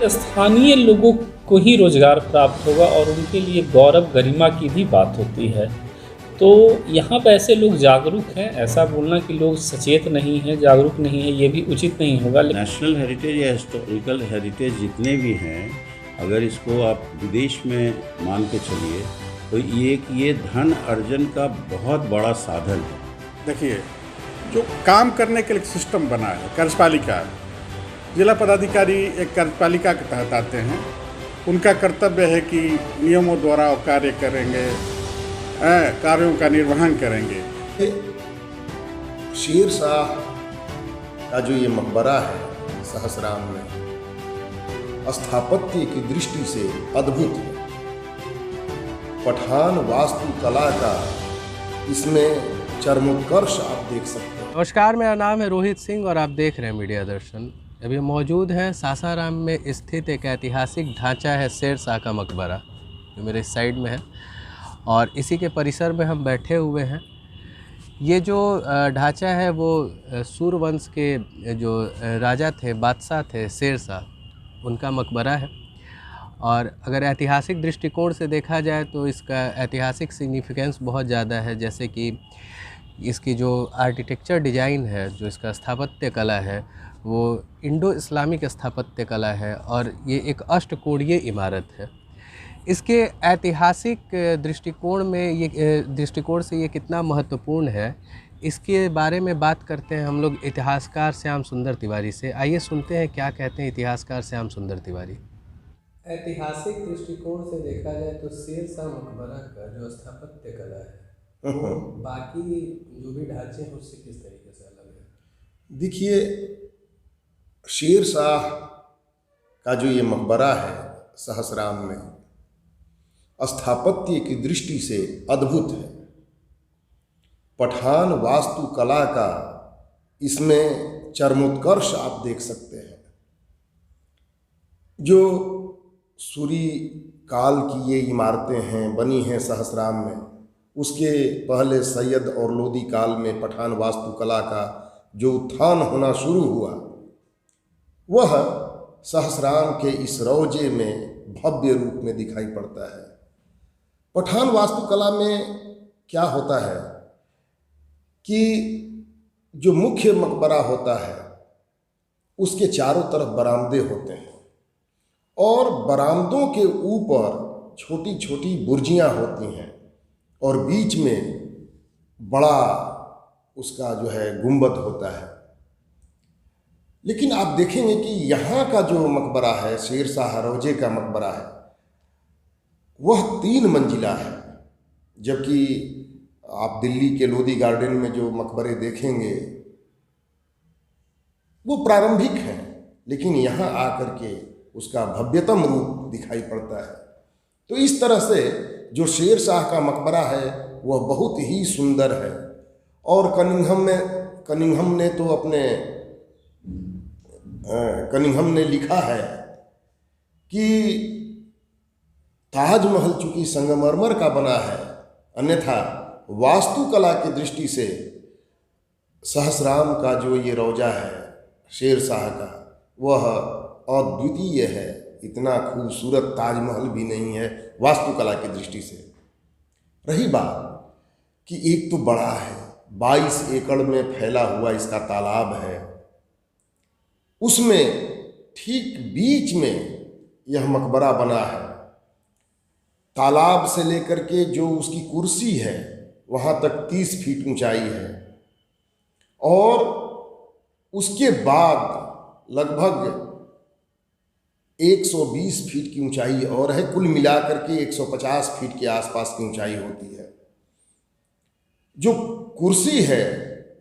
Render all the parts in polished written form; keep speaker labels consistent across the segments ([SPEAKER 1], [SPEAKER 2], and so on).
[SPEAKER 1] स्थानीय लोगों को ही रोज़गार प्राप्त होगा और उनके लिए गौरव गरिमा की भी बात होती है। तो यहाँ पे ऐसे लोग जागरूक हैं, ऐसा बोलना कि लोग सचेत नहीं हैं, जागरूक नहीं हैं, ये भी उचित नहीं होगा।
[SPEAKER 2] नेशनल हेरिटेज या हिस्टोरिकल हेरिटेज जितने भी हैं, अगर इसको आप विदेश में मान के चलिए तो ये धन अर्जन का बहुत बड़ा साधन है।
[SPEAKER 3] देखिए, जो काम करने के लिए सिस्टम बना है, कार्यपालिका, जिला पदाधिकारी एक कार्यपालिका के तहत आते हैं। उनका कर्तव्य है कि नियमों द्वारा वो कार्य करेंगे, कार्यों का निर्वहन करेंगे।
[SPEAKER 4] शेर शाह का जो ये मकबरा है सहसराम में, स्थापत्य की दृष्टि से अद्भुत है। पठान वास्तुकला का इसमें चरमोत्कर्ष आप देख सकते हैं।
[SPEAKER 5] नमस्कार, मेरा नाम है रोहित सिंह और आप देख रहे हैं मीडिया दर्शन। अभी मौजूद हैं सासाराम में स्थित एक ऐतिहासिक ढांचा है शेर शाह का मकबरा, जो मेरे साइड में है, और इसी के परिसर में हम बैठे हुए हैं। ये जो ढांचा है वो सूर्यवंश के जो राजा थे, बादशाह थे शेर शाह, उनका मकबरा है। और अगर ऐतिहासिक दृष्टिकोण से देखा जाए तो इसका ऐतिहासिक सिग्निफिकेंस बहुत ज़्यादा है। जैसे कि इसकी जो आर्किटेक्चर डिज़ाइन है, जो इसका स्थापत्य कला है, वो इंडो इस्लामिक स्थापत्य कला है और ये एक अष्टकोणीय इमारत है। इसके ऐतिहासिक दृष्टिकोण से ये कितना महत्वपूर्ण है, इसके बारे में बात करते हैं हम लोग इतिहासकार श्याम सुंदर तिवारी से। आइए सुनते हैं क्या कहते हैं इतिहासकार श्याम सुंदर तिवारी। ऐतिहासिक दृष्टिकोण से देखा जाए तो शेर शाह मकबरा का जो स्थापत्य कला है वो बाकी जो भी ढांचे हैं उससे किस तरीके से अलग है?
[SPEAKER 4] देखिए, शेर शाह का जो ये मकबरा है सहसराम में, स्थापत्य की दृष्टि से अद्भुत है। पठान वास्तुकला का इसमें चरमोत्कर्ष आप देख सकते हैं। जो सूरी काल की ये इमारतें हैं, बनी हैं सहसराम में, उसके पहले सैयद और लोदी काल में पठान वास्तुकला का जो उत्थान होना शुरू हुआ, वह सहसराम के इस रौजे में भव्य रूप में दिखाई पड़ता है। पठान वास्तुकला में क्या होता है कि जो मुख्य मकबरा होता है उसके चारों तरफ बरामदे होते हैं और बरामदों के ऊपर छोटी छोटी बुर्जियां होती हैं और बीच में बड़ा उसका जो है गुंबद होता है। लेकिन आप देखेंगे कि यहाँ का जो मकबरा है, शेर शाह रौजे का मकबरा है, वह 3 मंजिला है। जबकि आप दिल्ली के लोधी गार्डन में जो मकबरे देखेंगे वो प्रारंभिक हैं, लेकिन यहाँ आकर के उसका भव्यतम रूप दिखाई पड़ता है। तो इस तरह से जो शेर शाह का मकबरा है वह बहुत ही सुंदर है। और कनिंघम ने लिखा है कि ताजमहल चूंकि संगमरमर का बना है, अन्यथा वास्तुकला की दृष्टि से सहसराम का जो ये रौजा है शेर शाह का, वह अद्वितीय है। इतना खूबसूरत ताजमहल भी नहीं है वास्तुकला की दृष्टि से। रही बात कि एक तो बड़ा है, 22 एकड़ में फैला हुआ इसका तालाब है, उसमें ठीक बीच में यह मकबरा बना है। तालाब से लेकर के जो उसकी कुर्सी है वहाँ तक 30 फीट ऊंचाई है और उसके बाद लगभग 120 फीट की ऊंचाई और है। कुल मिलाकर के 150 फीट के आसपास की ऊंचाई होती है। जो कुर्सी है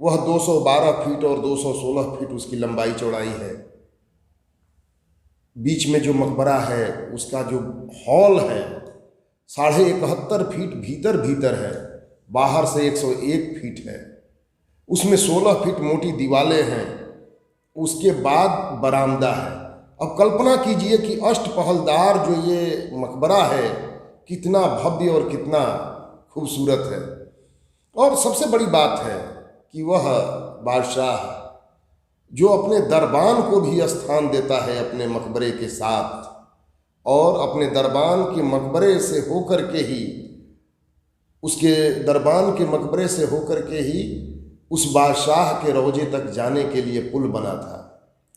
[SPEAKER 4] वह 212 फीट और 216 फीट उसकी लंबाई चौड़ाई है। बीच में जो मकबरा है उसका जो हॉल है 71.5 फीट भीतर है, बाहर से 101 फीट है। उसमें 16 फीट मोटी दीवारें हैं, उसके बाद बरामदा है। अब कल्पना कीजिए कि अष्टपहलदार जो ये मकबरा है कितना भव्य और कितना खूबसूरत है। और सबसे बड़ी बात है कि वह बादशाह जो अपने दरबान को भी स्थान देता है अपने मकबरे के साथ, और अपने दरबान के मकबरे से होकर के ही, उसके दरबान के मकबरे से होकर के ही उस बादशाह के रोजे तक जाने के लिए पुल बना था।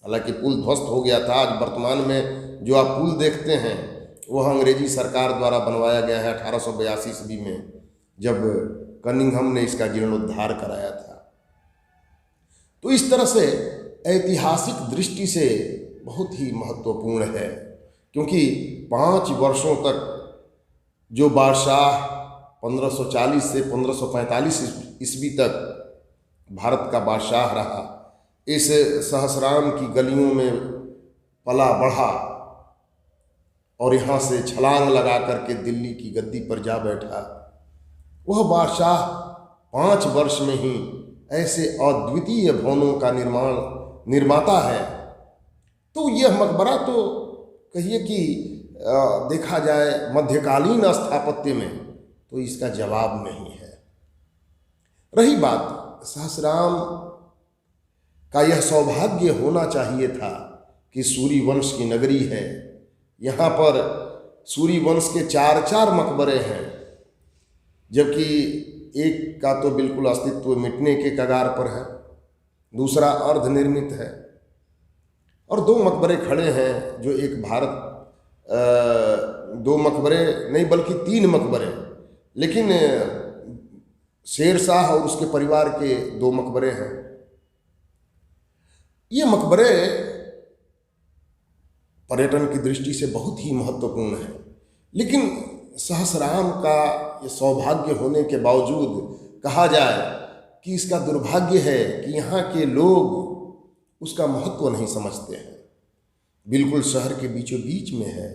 [SPEAKER 4] हालांकि पुल ध्वस्त हो गया था। आज वर्तमान में जो आप पुल देखते हैं वह अंग्रेजी सरकार द्वारा बनवाया गया है 1882 ईस्वी में, जब कनिंघम ने इसका जीर्णोद्धार कराया था। तो इस तरह से ऐतिहासिक दृष्टि से बहुत ही महत्वपूर्ण है, क्योंकि 5 वर्षों तक जो बादशाह 1540 से 1545 ईस्वी तक भारत का बादशाह रहा, इस सहस्राम की गलियों में पला बढ़ा और यहाँ से छलांग लगा करके दिल्ली की गद्दी पर जा बैठा, वह बादशाह 5 वर्ष में ही ऐसे अद्वितीय भवनों का निर्माता है। तो यह मकबरा तो कहिए कि देखा जाए मध्यकालीन स्थापत्य में तो इसका जवाब नहीं है। रही बात सहस्राम का, यह सौभाग्य होना चाहिए था कि सूरी वंश की नगरी है। यहाँ पर सूरी वंश के 4 मकबरे हैं, जबकि एक का तो बिल्कुल अस्तित्व मिटने के कगार पर है, दूसरा अर्धनिर्मित है, और 2 मकबरे खड़े हैं जो एक भारत 2 मकबरे नहीं बल्कि 3 मकबरे, लेकिन शेर शाह और उसके परिवार के 2 मकबरे हैं। ये मकबरे पर्यटन की दृष्टि से बहुत ही महत्वपूर्ण है, लेकिन सहस्राम का ये सौभाग्य होने के बावजूद कहा जाए कि इसका दुर्भाग्य है कि यहाँ के लोग उसका महत्व नहीं समझते हैं। बिल्कुल शहर के बीचों बीच में है,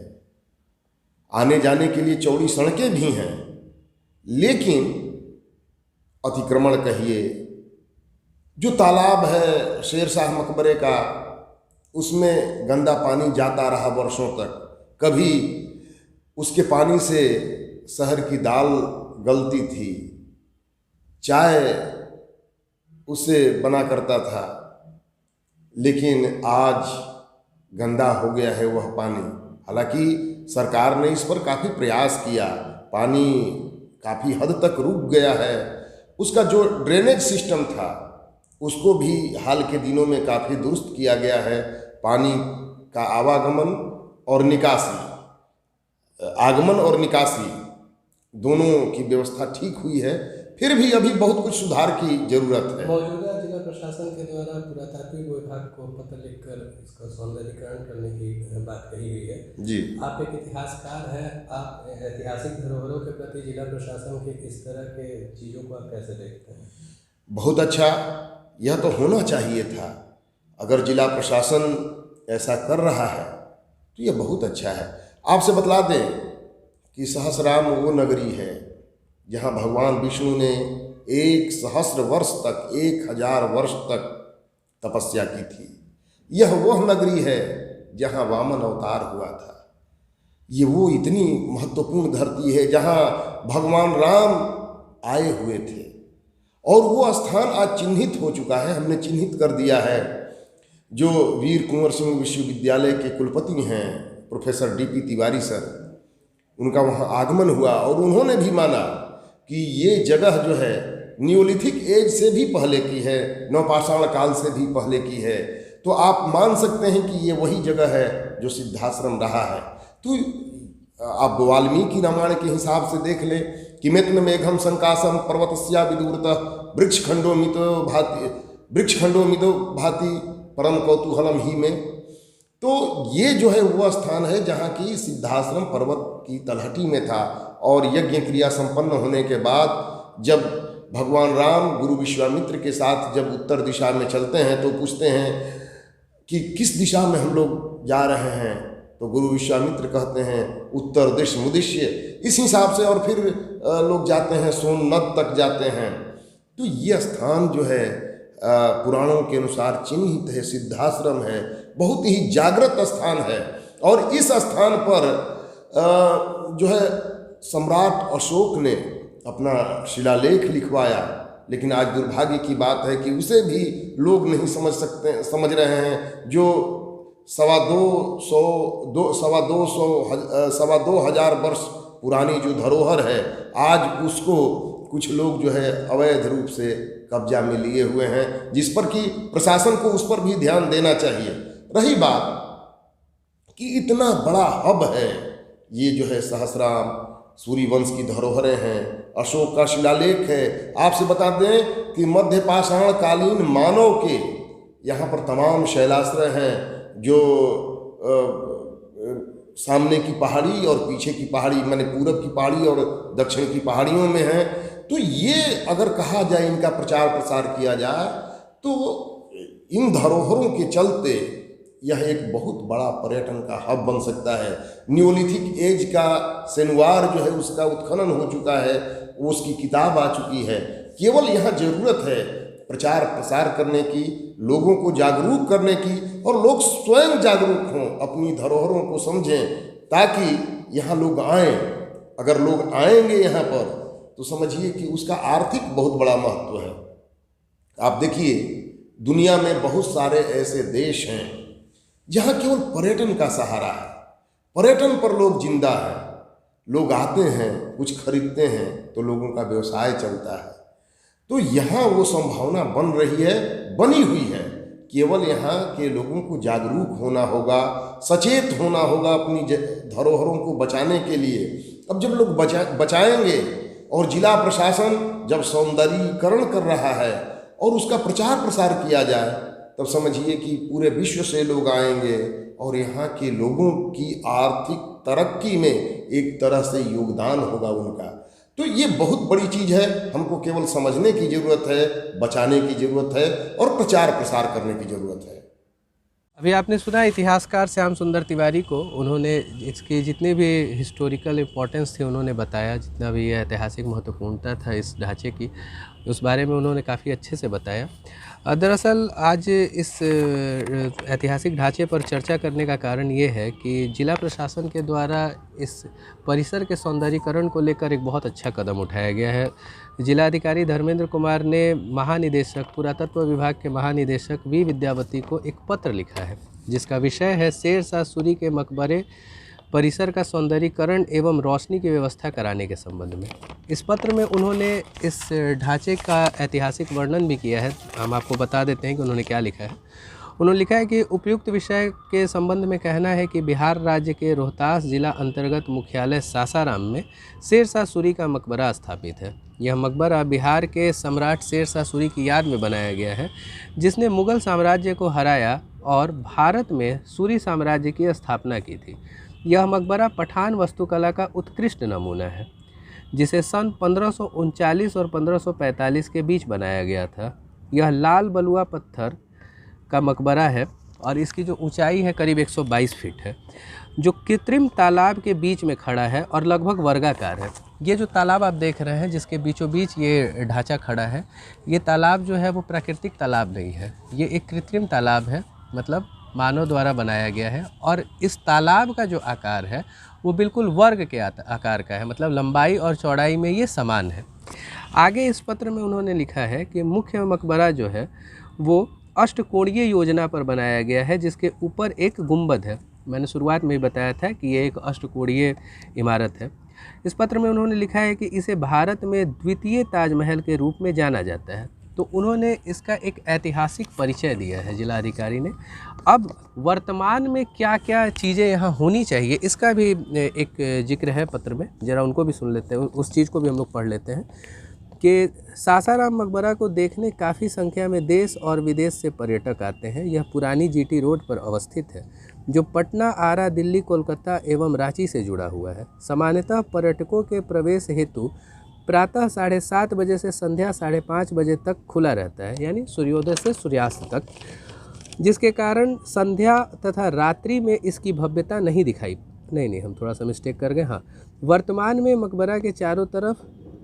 [SPEAKER 4] आने जाने के लिए चौड़ी सड़कें भी हैं, लेकिन अतिक्रमण कहिए, जो तालाब है शेर शाह मकबरे का, उसमें गंदा पानी जाता रहा वर्षों तक। कभी उसके पानी से शहर की दाल गलती थी, चाय उससे बना करता था, लेकिन आज गंदा हो गया है वह पानी। हालांकि सरकार ने इस पर काफ़ी प्रयास किया, पानी काफ़ी हद तक रुक गया है। उसका जो ड्रेनेज सिस्टम था उसको भी हाल के दिनों में काफ़ी दुरुस्त किया गया है। पानी का आवागमन और निकासी, आगमन और निकासी दोनों की व्यवस्था ठीक हुई है। फिर भी अभी बहुत कुछ सुधार की जरूरत है।
[SPEAKER 5] मौजूदा जिला प्रशासन के द्वारा पुरातात्विक विभाग को पत्र लिखकर इसका सौंदर्यीकरण करने की बात कही गई है।
[SPEAKER 4] जी,
[SPEAKER 5] आप एक इतिहासकार हैं, आप ऐतिहासिक धरोहरों के प्रति जिला प्रशासन के इस तरह के चीज़ों को आप कैसे देखते हैं?
[SPEAKER 4] बहुत अच्छा, यह तो होना चाहिए था। अगर जिला प्रशासन ऐसा कर रहा है तो यह बहुत अच्छा है। आपसे बतला दें कि सहस्राम वो नगरी है जहाँ भगवान विष्णु ने 1 सहस्र वर्ष तक, 1000 वर्ष तक तपस्या की थी। यह वह नगरी है जहाँ वामन अवतार हुआ था। ये वो इतनी महत्वपूर्ण धरती है जहाँ भगवान राम आए हुए थे, और वो स्थान आज चिन्हित हो चुका है। हमने चिन्हित कर दिया है। जो वीर कुंवर सिंह विश्वविद्यालय के कुलपति हैं प्रोफेसर DP तिवारी सर, उनका वहाँ आगमन हुआ और उन्होंने भी माना कि ये जगह जो है न्यूलिथिक एज से भी पहले की है, नवपाषाण काल से भी पहले की है। तो आप मान सकते हैं कि ये वही जगह है जो सिद्धाश्रम रहा है। तो आप वाल्मीकि रामायण के हिसाब से देख लें कि किमेत्न मेघम संकासम पर्वतस्या विदूरतः वृक्षखंडो मितो भाति परम कौतूहलम ही में। तो ये जो है वह स्थान है जहाँ की सिद्धाश्रम पर्वत की तलहटी में था, और यज्ञ क्रिया संपन्न होने के बाद जब भगवान राम गुरु विश्वामित्र के साथ जब उत्तर दिशा में चलते हैं तो पूछते हैं कि किस दिशा में हम लोग जा रहे हैं, तो गुरु विश्वामित्र कहते हैं उत्तर दिश मुदिश्य। इस हिसाब से और फिर लोग जाते हैं सोमनाथ तक जाते हैं। तो ये स्थान जो है पुराणों के अनुसार चिन्हित है, सिद्धाश्रम है, बहुत ही जागृत स्थान है। और इस स्थान पर जो है सम्राट अशोक ने अपना शिलालेख लिखवाया लेकिन आज दुर्भाग्य की बात है कि उसे भी लोग नहीं समझ रहे हैं। जो 2,200 वर्ष पुरानी जो धरोहर है, आज उसको कुछ लोग जो है अवैध रूप से कब्जा में लिए हुए हैं, जिस पर कि प्रशासन को उस पर भी ध्यान देना चाहिए। रही बात कि इतना बड़ा हब है, ये जो है सहस्राम सूर्य वंश की धरोहरें हैं, अशोक का शिलालेख है। आपसे बता दें कि मध्य पाषाण कालीन मानव के यहाँ पर तमाम शैलाश्रय हैं, जो सामने की पहाड़ी और पीछे की पहाड़ी, माने पूरब की पहाड़ी और दक्षिण की पहाड़ियों में हैं। तो ये अगर कहा जाए, इनका प्रचार प्रसार किया जाए, तो इन धरोहरों के चलते यह एक बहुत बड़ा पर्यटन का हब बन सकता है। न्यूलिथिक एज का सेनुआर जो है उसका उत्खनन हो चुका है, वो उसकी किताब आ चुकी है। केवल यहाँ ज़रूरत है प्रचार प्रसार करने की, लोगों को जागरूक करने की, और लोग स्वयं जागरूक हों, अपनी धरोहरों को समझें, ताकि यहाँ लोग आएँ। अगर लोग आएंगे यहाँ पर तो समझिए कि उसका आर्थिक बहुत बड़ा महत्व है। आप देखिए, दुनिया में बहुत सारे ऐसे देश हैं जहाँ केवल पर्यटन का सहारा है, पर्यटन पर लोग जिंदा हैं। लोग आते हैं, कुछ खरीदते हैं, तो लोगों का व्यवसाय चलता है। तो यहाँ वो संभावना बन रही है, बनी हुई है। केवल यहाँ के लोगों को जागरूक होना होगा, सचेत होना होगा अपनी धरोहरों को बचाने के लिए। अब जब लोग बचाएंगे और जिला प्रशासन जब सौंदर्यीकरण कर रहा है और उसका प्रचार प्रसार किया जाए, तब समझिए कि पूरे विश्व से लोग आएंगे और यहाँ के लोगों की आर्थिक तरक्की में एक तरह से योगदान होगा उनका। तो ये बहुत बड़ी चीज़ है, हमको केवल समझने की ज़रूरत है, बचाने की ज़रूरत है और प्रचार प्रसार करने की ज़रूरत है।
[SPEAKER 5] अभी आपने सुना इतिहासकार श्याम सुंदर तिवारी को, उन्होंने इसकी जितने भी हिस्टोरिकल इम्पोर्टेंस थी उन्होंने बताया, जितना भी ऐतिहासिक महत्वपूर्णता था इस ढांचे की, उस बारे में उन्होंने काफ़ी अच्छे से बताया। दरअसल आज इस ऐतिहासिक ढांचे पर चर्चा करने का कारण ये है कि जिला प्रशासन के द्वारा इस परिसर के सौंदर्यीकरण को लेकर एक बहुत अच्छा कदम उठाया गया है। जिलाधिकारी धर्मेंद्र कुमार ने महानिदेशक, पुरातत्व विभाग के महानिदेशक वी विद्यावती को एक पत्र लिखा है, जिसका विषय है शेर शाह सूरी के मकबरे परिसर का सौंदर्यीकरण एवं रोशनी की व्यवस्था कराने के संबंध में। इस पत्र में उन्होंने इस ढांचे का ऐतिहासिक वर्णन भी किया है। हम आपको बता देते हैं कि उन्होंने क्या लिखा है। उन्होंने लिखा है कि उपयुक्त विषय के संबंध में कहना है कि बिहार राज्य के रोहतास जिला अंतर्गत मुख्यालय सासाराम में शेर शाह सूरी का मकबरा स्थापित है। यह मकबरा बिहार के सम्राट शेर शाह सूरी की याद में बनाया गया है, जिसने मुग़ल साम्राज्य को हराया और भारत में सूरी साम्राज्य की स्थापना की थी। यह मकबरा पठान वास्तुकला का उत्कृष्ट नमूना है, जिसे सन 1539 और 1545 के बीच बनाया गया था। यह लाल बलुआ पत्थर का मकबरा है और इसकी जो ऊंचाई है करीब 122 फीट है, जो कृत्रिम तालाब के बीच में खड़ा है और लगभग वर्गाकार है। ये जो तालाब आप देख रहे हैं, जिसके बीचों बीच ये ढांचा खड़ा है, ये तालाब जो है वो प्राकृतिक तालाब नहीं है, ये एक कृत्रिम तालाब है, मतलब मानव द्वारा बनाया गया है। और इस तालाब का जो आकार है वो बिल्कुल वर्ग के आकार का है, मतलब लंबाई और चौड़ाई में ये समान है। आगे इस पत्र में उन्होंने लिखा है कि मुख्य मकबरा जो है वो अष्टकोणीय योजना पर बनाया गया है, जिसके ऊपर एक गुंबद है। मैंने शुरुआत में ही बताया था कि ये एक अष्टकोणीय इमारत है। इस पत्र में उन्होंने लिखा है कि इसे भारत में द्वितीय ताजमहल के रूप में जाना जाता है। तो उन्होंने इसका एक ऐतिहासिक परिचय दिया है जिलाधिकारी ने। अब वर्तमान में क्या क्या चीज़ें यहाँ होनी चाहिए, इसका भी एक जिक्र है पत्र में, ज़रा उनको भी सुन लेते हैं, उस चीज़ को भी हम लोग पढ़ लेते हैं कि सासाराम मकबरा को देखने काफ़ी संख्या में देश और विदेश से पर्यटक आते हैं। यह पुरानी जीटी रोड पर अवस्थित है, जो पटना, आरा, दिल्ली, कोलकाता एवं रांची से जुड़ा हुआ है। सामान्यतः पर्यटकों के प्रवेश हेतु प्रातः 7:30 बजे से संध्या 5:30 बजे तक खुला रहता है, यानी सूर्योदय से सूर्यास्त तक, जिसके कारण संध्या तथा रात्रि में इसकी भव्यता नहीं दिखाई। नहीं, हम थोड़ा सा मिस्टेक कर गए। हाँ, वर्तमान में मकबरा के चारों तरफ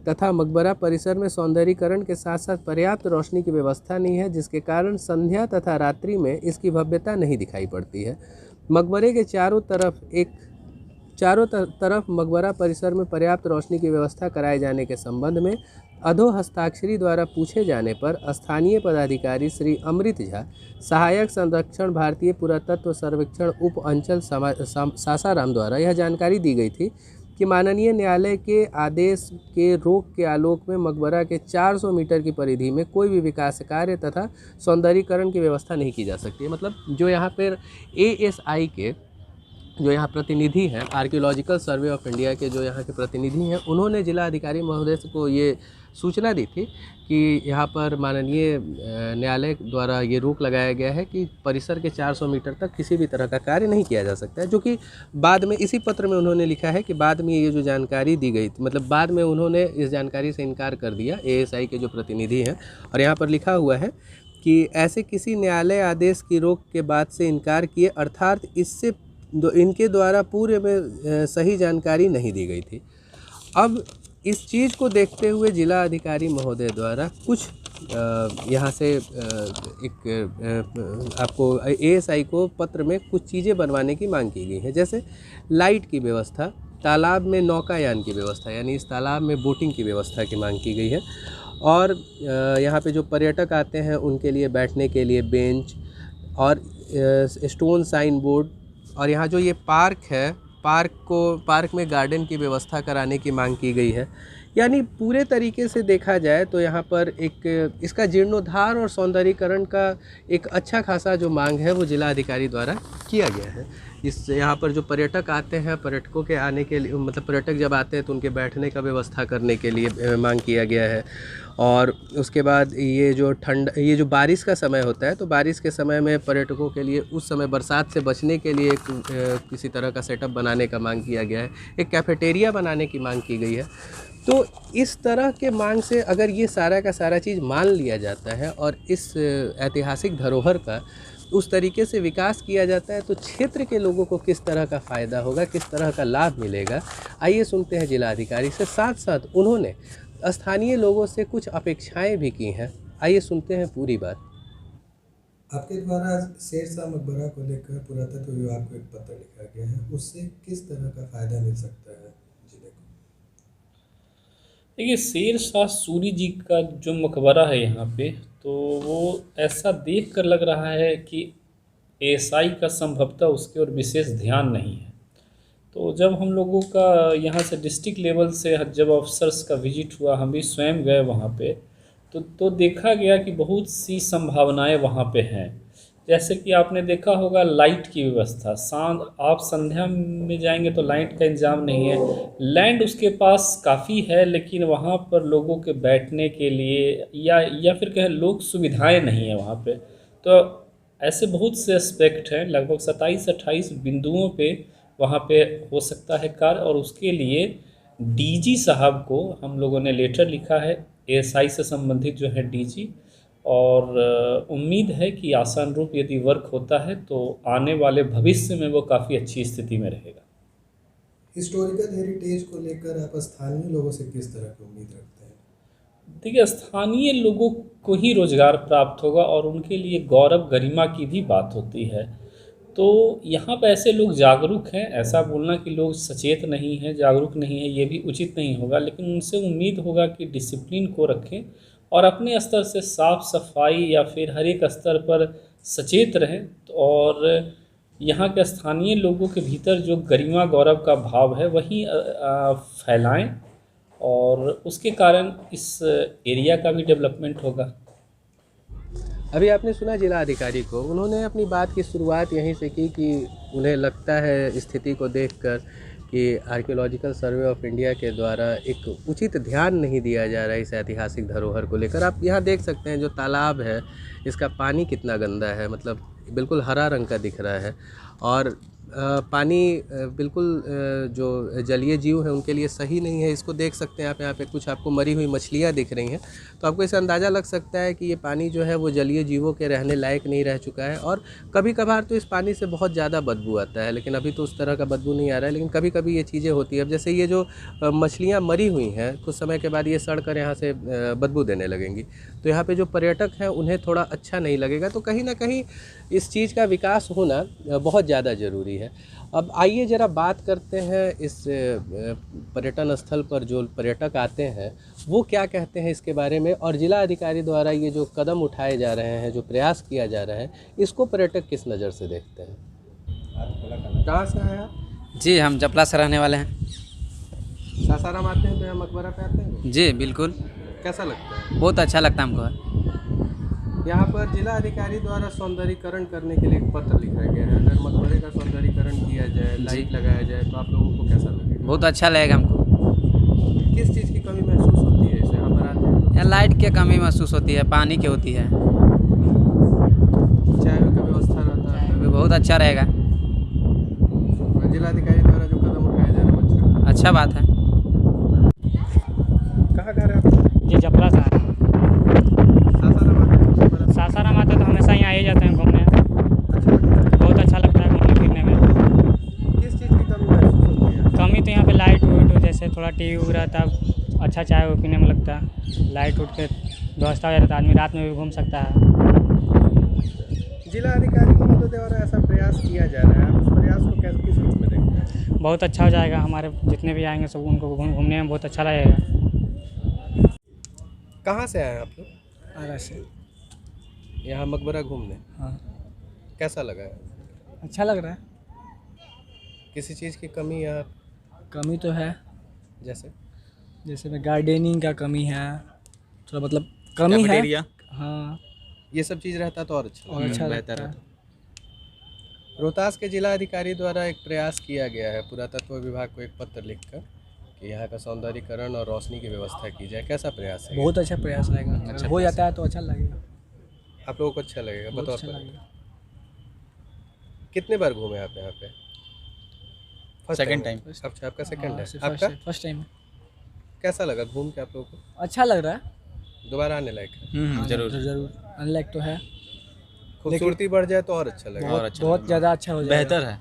[SPEAKER 5] तथा मकबरा परिसर में सौंदर्यीकरण के साथ साथ पर्याप्त रोशनी की व्यवस्था नहीं है, जिसके कारण संध्या तथा रात्रि में इसकी भव्यता नहीं दिखाई पड़ती है। मकबरे के चारों तरफ मकबरा परिसर में पर्याप्त रोशनी की व्यवस्था कराए जाने के संबंध में अधो हस्ताक्षरी द्वारा पूछे जाने पर स्थानीय पदाधिकारी श्री अमृत झा, सहायक संरक्षण भारतीय पुरातत्व सर्वेक्षण उप अंचल सासाराम द्वारा यह जानकारी दी गई थी कि माननीय न्यायालय के आदेश के रोक के आलोक में मकबरा के 400 मीटर की परिधि में कोई भी विकास कार्य तथा सौंदर्यीकरण की व्यवस्था नहीं की जा सकती है। मतलब जो यहाँ पर ASI के जो यहाँ प्रतिनिधि हैं, आर्कियोलॉजिकल सर्वे ऑफ इंडिया के जो यहाँ के प्रतिनिधि हैं, उन्होंने जिला अधिकारी महोदय को ये सूचना दी थी कि यहाँ पर माननीय न्यायालय द्वारा ये रोक लगाया गया है कि परिसर के 400 मीटर तक किसी भी तरह का कार्य नहीं किया जा सकता है, जो कि बाद में इसी पत्र में उन्होंने लिखा है कि बाद में ये जो जानकारी दी गई, मतलब बाद में उन्होंने इस जानकारी से इनकार कर दिया ASI के जो प्रतिनिधि हैं। और यहाँ पर लिखा हुआ है कि ऐसे किसी न्यायालय आदेश की रोक के बाद से इनकार किए, अर्थात इससे इनके द्वारा पूरे में सही जानकारी नहीं दी गई थी। अब इस चीज़ को देखते हुए जिला अधिकारी महोदय द्वारा कुछ यहाँ से आपको ASI को पत्र में कुछ चीज़ें बनवाने की मांग की गई है, जैसे लाइट की व्यवस्था, तालाब में नौकायान की व्यवस्था, यानी इस तालाब में बोटिंग की व्यवस्था की मांग की गई है। और यहाँ पे जो पर्यटक आते हैं उनके लिए बैठने के लिए बेंच और स्टोन साइन बोर्ड, और यहाँ जो ये पार्क है, पार्क में गार्डन की व्यवस्था कराने की मांग की गई है। यानी पूरे तरीके से देखा जाए तो यहाँ पर एक इसका जीर्णोद्धार और सौंदर्यीकरण का एक अच्छा खासा जो मांग है वो जिला अधिकारी द्वारा किया गया है। इस यहाँ पर जो पर्यटक आते हैं, पर्यटकों के आने के लिए, मतलब पर्यटक जब आते हैं तो उनके बैठने का व्यवस्था करने के लिए मांग किया गया है। और उसके बाद ये जो बारिश का समय होता है, तो बारिश के समय में पर्यटकों के लिए उस समय बरसात से बचने के लिए किसी तरह का सेटअप बनाने का मांग किया गया है। एक कैफेटेरिया बनाने की मांग की गई है। तो इस तरह के मांग से अगर ये सारा का सारा चीज़ मान लिया जाता है और इस ऐतिहासिक धरोहर का उस तरीके से विकास किया जाता है, तो क्षेत्र के लोगों को किस तरह का फ़ायदा होगा, किस तरह का लाभ मिलेगा, आइए सुनते हैं जिला अधिकारी से। साथ साथ उन्होंने स्थानीय लोगों से कुछ अपेक्षाएं भी की हैं, आइए सुनते हैं पूरी बात।
[SPEAKER 6] आपके द्वारा शेरशाह मकबरा को लेकर पुरातत्व विभाग को एक पत्र लिखा गया है, उससे किस तरह का फ़ायदा मिल सकता है जिले को?
[SPEAKER 1] देखिए, शेरशाह सूरी जी का जो मकबरा है यहाँ पे, तो वो ऐसा देख कर लग रहा है कि ASI का संभवतः उसके और विशेष ध्यान नहीं है। तो जब हम लोगों का यहाँ से डिस्ट्रिक्ट लेवल से जब ऑफिसर्स का विजिट हुआ, हम भी स्वयं गए वहाँ पे, तो देखा गया कि बहुत सी संभावनाएं वहाँ पे हैं। जैसे कि आपने देखा होगा लाइट की व्यवस्था, आप संध्या में जाएंगे तो लाइट का इंतज़ाम नहीं है। लैंड उसके पास काफ़ी है, लेकिन वहाँ पर लोगों के बैठने के लिए या फिर कहें लोग सुविधाएं नहीं है वहाँ पे। तो ऐसे बहुत से एस्पेक्ट हैं, लगभग 27-28 बिंदुओं पे वहाँ पे हो सकता है कार्य, और उसके लिए DG साहब को हम लोगों ने लेटर लिखा है, ASI से संबंधित जो है DG, और उम्मीद है कि आसान रूप यदि वर्क होता है तो आने वाले भविष्य में वो काफ़ी अच्छी स्थिति में रहेगा।
[SPEAKER 6] हिस्टोरिकल हेरिटेज को लेकर आप स्थानीय लोगों से किस तरह की उम्मीद रखते हैं?
[SPEAKER 1] देखिए, स्थानीय लोगों को ही रोजगार प्राप्त होगा और उनके लिए गौरव गरिमा की भी बात होती है। तो यहाँ पर ऐसे लोग जागरूक हैं, ऐसा बोलना कि लोग सचेत नहीं हैं, जागरूक नहीं है, ये भी उचित नहीं होगा, लेकिन उनसे उम्मीद होगा कि डिसिप्लिन को रखें और अपने स्तर से साफ सफाई या फिर हर एक स्तर पर सचेत रहें, और यहाँ के स्थानीय लोगों के भीतर जो गरिमा गौरव का भाव है वही फैलाएं, और उसके कारण इस एरिया का भी डेवलपमेंट होगा।
[SPEAKER 5] अभी आपने सुना जिला अधिकारी को, उन्होंने अपनी बात की शुरुआत यहीं से की कि उन्हें लगता है स्थिति को देखकर कि आर्कियोलॉजिकल सर्वे ऑफ इंडिया के द्वारा एक उचित ध्यान नहीं दिया जा रहा है इस ऐतिहासिक धरोहर को लेकर। आप यहाँ देख सकते हैं जो तालाब है, इसका पानी कितना गंदा है, मतलब बिल्कुल हरा रंग का दिख रहा है, और पानी बिल्कुल जो जलीय जीव हैं उनके लिए सही नहीं है। इसको देख सकते हैं आप, यहाँ पे कुछ आपको मरी हुई मछलियाँ दिख रही हैं, तो आपको इससे अंदाज़ा लग सकता है कि ये पानी जो है वो जलीय जीवों के रहने लायक नहीं रह चुका है। और कभी कभार तो इस पानी से बहुत ज़्यादा बदबू आता है, लेकिन अभी तो उस तरह का बदबू नहीं आ रहा है, लेकिन कभी कभी ये चीज़ें होती है। अब जैसे ये जो मछलियाँ मरी हुई हैं, कुछ समय के बाद ये सड़ कर यहाँ से बदबू देने लगेंगी, तो यहाँ पे जो पर्यटक हैं उन्हें थोड़ा अच्छा नहीं लगेगा। तो कहीं ना कहीं इस चीज़ का विकास होना बहुत ज़्यादा ज़रूरी है। अब आइए ज़रा बात करते हैं इस पर्यटन स्थल पर जो पर्यटक आते हैं वो क्या कहते हैं इसके बारे में, और ज़िला अधिकारी द्वारा ये जो कदम उठाए जा रहे हैं, जो प्रयास किया जा रहा है, इसको पर्यटक किस नज़र से देखते हैं। कहाँ से आए आप?
[SPEAKER 7] जी, हम जपला से रहने वाले हैं।
[SPEAKER 5] सासाराम आते हैं तो यहाँ मकबरा पे आते हैं?
[SPEAKER 7] जी बिल्कुल,
[SPEAKER 5] कैसा लगता है?
[SPEAKER 7] बहुत अच्छा लगता है हमको।
[SPEAKER 5] यहाँ पर जिला अधिकारी द्वारा सौंदर्यीकरण करने के लिए एक पत्र लिखा गया है। अगर मकबरे का सौंदर्यीकरण किया जाए, लाइट लगाया जाए, तो आप लोगों को कैसा लगेगा?
[SPEAKER 7] बहुत अच्छा लगेगा हमको।
[SPEAKER 5] किस चीज़ की कमी महसूस होती है इसे यहाँ पर आते हैं तो?
[SPEAKER 7] यहाँ लाइट की कमी महसूस होती है, पानी की होती है।
[SPEAKER 5] चाय का व्यवस्था रहता है,
[SPEAKER 7] भी बहुत अच्छा रहेगा।
[SPEAKER 5] जिला अधिकारी द्वारा जो कदम उठाया जा रहा है वो
[SPEAKER 7] अच्छा बात है।
[SPEAKER 5] कहाँ घर है आपका?
[SPEAKER 8] ये जपला से है।
[SPEAKER 5] सासाराम आते हैं?
[SPEAKER 8] सासाराम आते तो हमेशा यहाँ ही जाते हैं घूमने।
[SPEAKER 5] अच्छा लगता है?
[SPEAKER 8] बहुत अच्छा लगता है घूमने फिरने में।
[SPEAKER 5] किस चीज़ की कमी महसूस होती है?
[SPEAKER 8] कमी तो यहाँ पे लाइट उट जैसे थोड़ा टीवी उवी रहता है, अच्छा चाय वो पीने में लगता है। लाइट उट के व्यवस्था हो जाता है, आदमी रात में भी घूम सकता है।
[SPEAKER 5] जिला अधिकारी महोदय द्वारा ऐसा प्रयास किया जा रहा है, आप उस प्रयास को कैसे किस रूप में देखते हैं?
[SPEAKER 8] बहुत अच्छा हो जाएगा, हमारे जितने भी आएंगे सब उनको घूमने में बहुत अच्छा लगेगा।
[SPEAKER 5] कहाँ से आए हैं आप लोग?
[SPEAKER 8] आरा से।
[SPEAKER 5] यहाँ मकबरा घूमने।
[SPEAKER 8] हाँ,
[SPEAKER 5] कैसा लगा है?
[SPEAKER 8] अच्छा लग रहा है।
[SPEAKER 5] किसी चीज़ की कमी या
[SPEAKER 8] कमी तो है,
[SPEAKER 5] जैसे
[SPEAKER 8] में गार्डनिंग का कमी है, थोड़ा मतलब कमी है। हाँ,
[SPEAKER 5] ये सब चीज़ रहता तो और अच्छा
[SPEAKER 8] और अच्छा
[SPEAKER 5] बेहतर
[SPEAKER 8] लगता है।
[SPEAKER 5] रहता। रोहतास के जिला अधिकारी द्वारा एक प्रयास किया गया है पुरातत्व विभाग को एक पत्र लिखकर कि यहाँ का सौंदर्यीकरण और रोशनी की व्यवस्था की जाए। कैसा प्रयास है?
[SPEAKER 8] बहुत अच्छा प्रयास रहेगा।
[SPEAKER 5] अच्छा
[SPEAKER 8] हो जाता है तो अच्छा लगेगा।
[SPEAKER 5] आप लोगों को अच्छा लगेगा?
[SPEAKER 8] बहुत
[SPEAKER 5] बतौर
[SPEAKER 8] अच्छा
[SPEAKER 5] पर्यटक।
[SPEAKER 8] लगेगा।
[SPEAKER 5] कितने बार घूमे आप यहाँ पे?
[SPEAKER 7] Second time।
[SPEAKER 5] अच्छा, आपका सेकंड
[SPEAKER 8] हाँ,
[SPEAKER 5] है। आपका
[SPEAKER 8] फर्स्ट टाइम।
[SPEAKER 5] कैसा लगा घूम के आप लोगों को?
[SPEAKER 8] अच्छा लग रहा है।
[SPEAKER 5] दोबारा आने लायक है?
[SPEAKER 7] जरूर।
[SPEAKER 8] जरूर अनलाइक तो है,
[SPEAKER 5] खूबसूरती बढ़ जाए तो और अच्छा लगेगा।
[SPEAKER 8] बहुत ज़्यादा अच्छा हो जाएगा।
[SPEAKER 7] बेहतर है।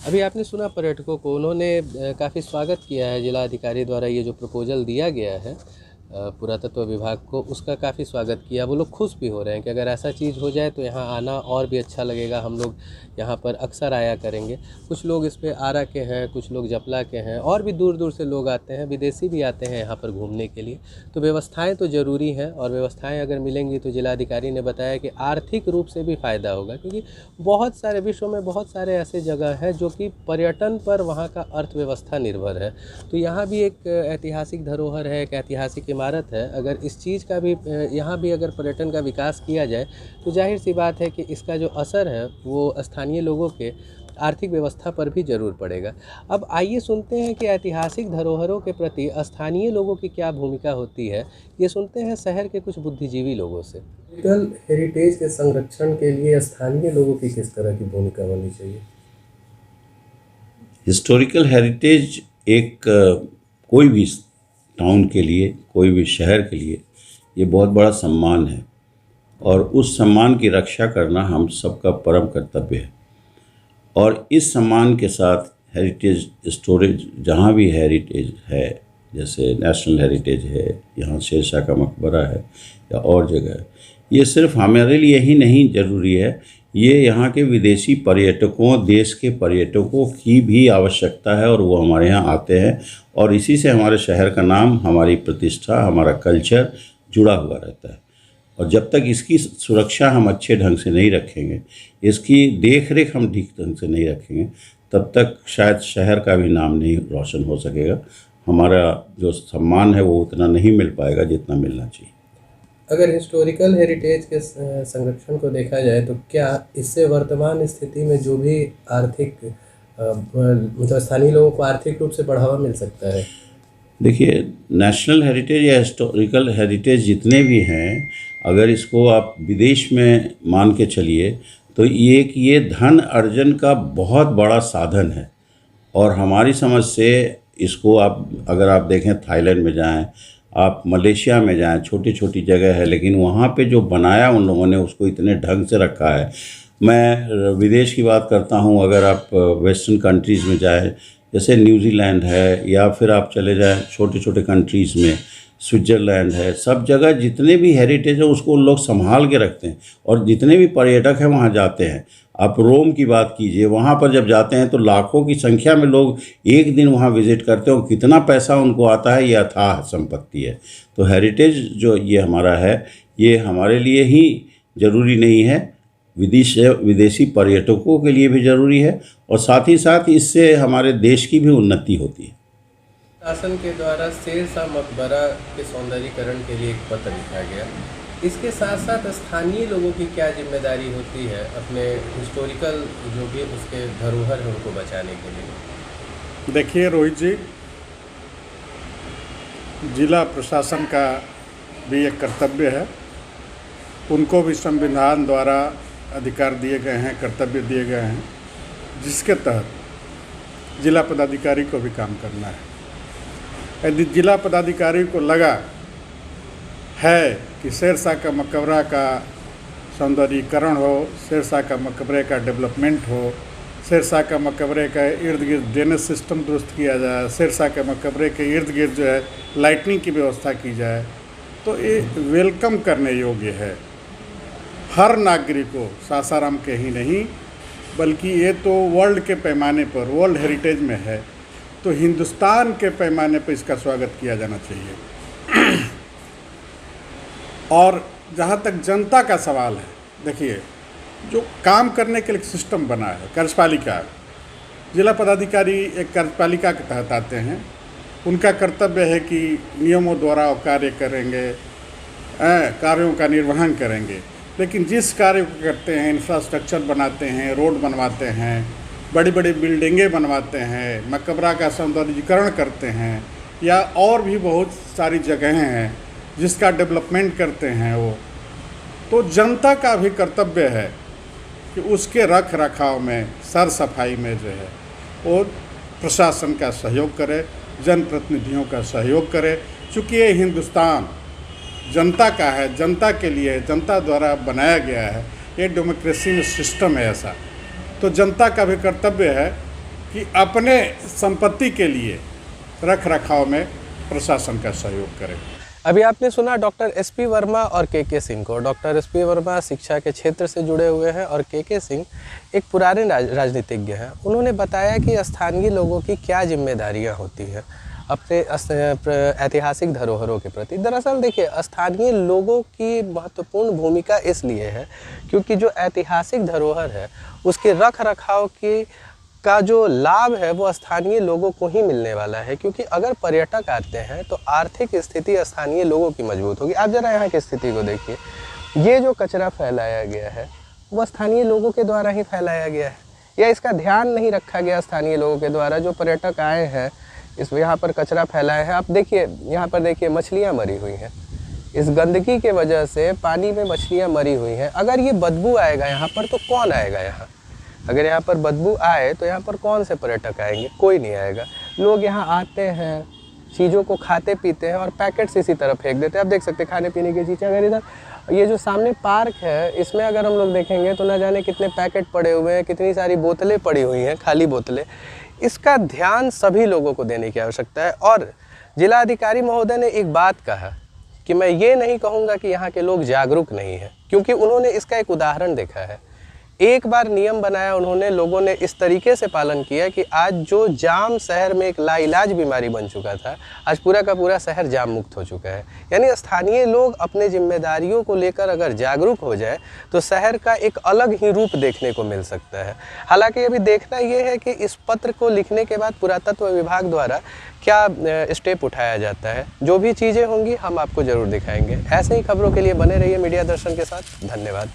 [SPEAKER 5] अभी आपने सुना पर्यटकों को, उन्होंने काफ़ी स्वागत किया है जिला अधिकारी द्वारा ये जो प्रपोजल दिया गया है पुरातत्व विभाग को, उसका काफ़ी स्वागत किया। वो लोग खुश भी हो रहे हैं कि अगर ऐसा चीज़ हो जाए तो यहाँ आना और भी अच्छा लगेगा। हम लोग यहाँ पर अक्सर आया करेंगे। कुछ लोग इस पे आरा के हैं, कुछ लोग जपला के हैं, और भी दूर दूर से लोग आते हैं, विदेशी भी आते हैं यहाँ पर घूमने के लिए। तो व्यवस्थाएं तो ज़रूरी हैं, और व्यवस्थाएं अगर मिलेंगी तो जिलाधिकारी ने बताया कि आर्थिक रूप से भी फ़ायदा होगा, क्योंकि बहुत सारे विश्व में बहुत सारे ऐसे जगह हैं जो कि पर्यटन पर वहाँ का अर्थव्यवस्था निर्भर है। तो यहाँ भी एक ऐतिहासिक धरोहर है, एक ऐतिहासिक इमारत है। अगर इस चीज़ का भी यहाँ भी अगर पर्यटन का विकास किया जाए तो जाहिर सी बात है कि इसका जो असर है वो स्थानीय लोगों के आर्थिक व्यवस्था पर भी ज़रूर पड़ेगा। अब आइए सुनते हैं कि ऐतिहासिक धरोहरों के प्रति स्थानीय लोगों की क्या भूमिका होती है। ये सुनते हैं शहर के कुछ बुद्धिजीवी लोगों से। हिस्टोरिकल हेरिटेज के संरक्षण के लिए स्थानीय लोगों की किस तरह की भूमिका होनी चाहिए?
[SPEAKER 2] हिस्टोरिकल हेरिटेज एक कोई भी टाउन के लिए, कोई भी शहर के लिए ये बहुत बड़ा सम्मान है, और उस सम्मान की रक्षा करना हम सबका परम कर्तव्य है। और इस सम्मान के साथ हेरिटेज स्टोरेज, जहाँ भी हेरिटेज है, जैसे नेशनल हेरिटेज है, यहाँ शेरशाह का मकबरा है या और जगह है, ये सिर्फ हमारे लिए ही नहीं ज़रूरी है, ये यहाँ के विदेशी पर्यटकों, देश के पर्यटकों की भी आवश्यकता है, और वो हमारे यहाँ आते हैं, और इसी से हमारे शहर का नाम, हमारी प्रतिष्ठा, हमारा कल्चर जुड़ा हुआ रहता है। और जब तक इसकी सुरक्षा हम अच्छे ढंग से नहीं रखेंगे, इसकी देख रेख हम ठीक ढंग से नहीं रखेंगे, तब तक शायद शहर का भी नाम नहीं रोशन हो सकेगा। हमारा जो सम्मान है वो उतना नहीं मिल पाएगा जितना मिलना चाहिए।
[SPEAKER 5] अगर हिस्टोरिकल हेरिटेज के संरक्षण को देखा जाए तो क्या इससे वर्तमान स्थिति में जो भी आर्थिक मतलब स्थानीय लोगों को आर्थिक रूप से बढ़ावा मिल सकता है?
[SPEAKER 2] देखिए, नेशनल हेरिटेज या हिस्टोरिकल हेरिटेज जितने भी हैं, अगर इसको आप विदेश में मान के चलिए तो ये धन अर्जन का बहुत बड़ा साधन है। और हमारी समझ से इसको अगर आप देखें, थाईलैंड में जाएं, आप मलेशिया में जाएं, छोटी छोटी जगह है, लेकिन वहाँ पे जो बनाया उन लोगों ने उसको इतने ढंग से रखा है। मैं विदेश की बात करता हूँ, अगर आप वेस्टर्न कंट्रीज़ में जाएं, जैसे न्यूजीलैंड है, या फिर आप चले जाएं छोटे छोटे कंट्रीज़ में, स्विट्ज़रलैंड है, सब जगह जितने भी हेरिटेज है उसको लोग संभाल के रखते हैं। और जितने भी पर्यटक हैं वहाँ जाते हैं। आप रोम की बात कीजिए, वहाँ पर जब जाते हैं तो लाखों की संख्या में लोग एक दिन वहाँ विज़िट करते हैं और कितना पैसा उनको आता है, ये अथाह संपत्ति है। तो हेरिटेज जो ये हमारा है, ये हमारे लिए ही ज़रूरी नहीं है, विदेशी पर्यटकों के लिए भी ज़रूरी है, और साथ ही साथ इससे हमारे देश की भी उन्नति होती है।
[SPEAKER 5] शासन के द्वारा शेरशाह मकबरा के सौंदर्यीकरण के लिए एक पत्र लिखा गया। इसके साथ साथ स्थानीय लोगों की क्या जिम्मेदारी होती है अपने हिस्टोरिकल जो भी उसके धरोहर है उनको बचाने के लिए?
[SPEAKER 3] देखिए रोहित जी, जिला प्रशासन का भी एक कर्तव्य है। उनको भी संविधान द्वारा अधिकार दिए गए हैं, कर्तव्य दिए गए हैं, जिसके तहत जिला पदाधिकारी को भी काम करना है। यदि जिला पदाधिकारी को लगा है कि शेरशाह का मकबरा का सौंदर्यीकरण हो, शेरशाह का मकबरे का डेवलपमेंट हो, शेरशाह का मकबरे का इर्द गिर्द ड्रेनेज सिस्टम दुरुस्त किया जाए, शेरशाह के मकबरे के इर्द गिर्द जो है लाइटनिंग की व्यवस्था की जाए, तो ये वेलकम करने योग्य है। हर नागरिक को, सासाराम के ही नहीं बल्कि ये तो वर्ल्ड के पैमाने पर, वर्ल्ड हेरिटेज में है, तो हिंदुस्तान के पैमाने पर इसका स्वागत किया जाना चाहिए। और जहाँ तक जनता का सवाल है, देखिए जो काम करने के लिए सिस्टम बना है, कार्यपालिका, जिला पदाधिकारी एक कार्यपालिका के तहत आते हैं। उनका कर्तव्य है कि नियमों द्वारा वो कार्य करेंगे, कार्यों का निर्वहन करेंगे। लेकिन जिस कार्य को करते हैं, इंफ्रास्ट्रक्चर बनाते हैं, रोड बनवाते हैं, बड़ी बड़ी बिल्डिंगें बनवाते हैं, मकबरा का सौंदर्यीकरण करते हैं, या और भी बहुत सारी जगहें हैं जिसका डेवलपमेंट करते हैं वो, तो जनता का भी कर्तव्य है कि उसके रख रखाव में, सर सफाई में जो है वो प्रशासन का सहयोग करे, जनप्रतिनिधियों का सहयोग करे। चूँकि ये हिंदुस्तान जनता का है, जनता के लिए, जनता द्वारा बनाया गया है, ये डेमोक्रेसी में सिस्टम है ऐसा। तो जनता का भी कर्तव्य है कि अपने संपत्ति के लिए रख रखाव में प्रशासन का सहयोग करे।
[SPEAKER 5] अभी आपने सुना डॉक्टर एसपी वर्मा और के सिंह को। डॉक्टर एसपी वर्मा शिक्षा के क्षेत्र से जुड़े हुए हैं और के सिंह एक पुराने राजनीतिज्ञ हैं। उन्होंने बताया कि स्थानीय लोगों की क्या जिम्मेदारियां होती हैं अपने ऐतिहासिक धरोहरों के प्रति। दरअसल देखिए, स्थानीय लोगों की महत्वपूर्ण भूमिका इसलिए है क्योंकि जो ऐतिहासिक धरोहर है उसके रख रखाव का जो लाभ है वो स्थानीय लोगों को ही मिलने वाला है। क्योंकि अगर पर्यटक आते हैं तो आर्थिक स्थिति स्थानीय लोगों की मजबूत होगी। आप ज़रा यहाँ की स्थिति को देखिए, ये जो कचरा फैलाया गया है वो स्थानीय लोगों के द्वारा ही फैलाया गया है, या इसका ध्यान नहीं रखा गया स्थानीय लोगों के द्वारा। जो पर्यटक आए हैं इस यहाँ पर कचरा फैलाया है। आप देखिए, यहाँ पर देखिए मछलियाँ मरी हुई हैं, इस गंदगी के वजह से पानी में मछलियाँ मरी हुई हैं। अगर ये बदबू आएगा यहाँ पर तो कौन आएगा यहाँ? अगर यहाँ पर बदबू आए तो यहाँ पर कौन से पर्यटक आएंगे? कोई नहीं आएगा। लोग यहाँ आते हैं, चीज़ों को खाते पीते हैं और पैकेट्स इसी तरह फेंक देते हैं। आप देख सकते हैं खाने पीने की चीज़ें। अगर इधर ये जो सामने पार्क है इसमें अगर हम लोग देखेंगे तो न जाने कितने पैकेट पड़े हुए हैं, कितनी सारी बोतलें पड़ी हुई हैं, खाली बोतलें। इसका ध्यान सभी लोगों को देने की आवश्यकता है। और जिलाधिकारी महोदय ने एक बात कहा कि मैं ये नहीं कहूँगा कि यहाँ के लोग जागरूक नहीं हैं, क्योंकि उन्होंने इसका एक उदाहरण देखा है। एक बार नियम बनाया उन्होंने, लोगों ने इस तरीके से पालन किया कि आज जो जाम शहर में एक लाइलाज बीमारी बन चुका था, आज पूरा का पूरा शहर जाम मुक्त हो चुका है। यानी स्थानीय लोग अपने जिम्मेदारियों को लेकर अगर जागरूक हो जाए तो शहर का एक अलग ही रूप देखने को मिल सकता है। हालांकि अभी देखना ये है कि इस पत्र को लिखने के बाद पुरातत्व विभाग द्वारा क्या स्टेप उठाया जाता है। जो भी चीज़ें होंगी हम आपको ज़रूर दिखाएंगे। ऐसे ही खबरों के लिए बने रहिए मीडिया दर्शन के साथ। धन्यवाद।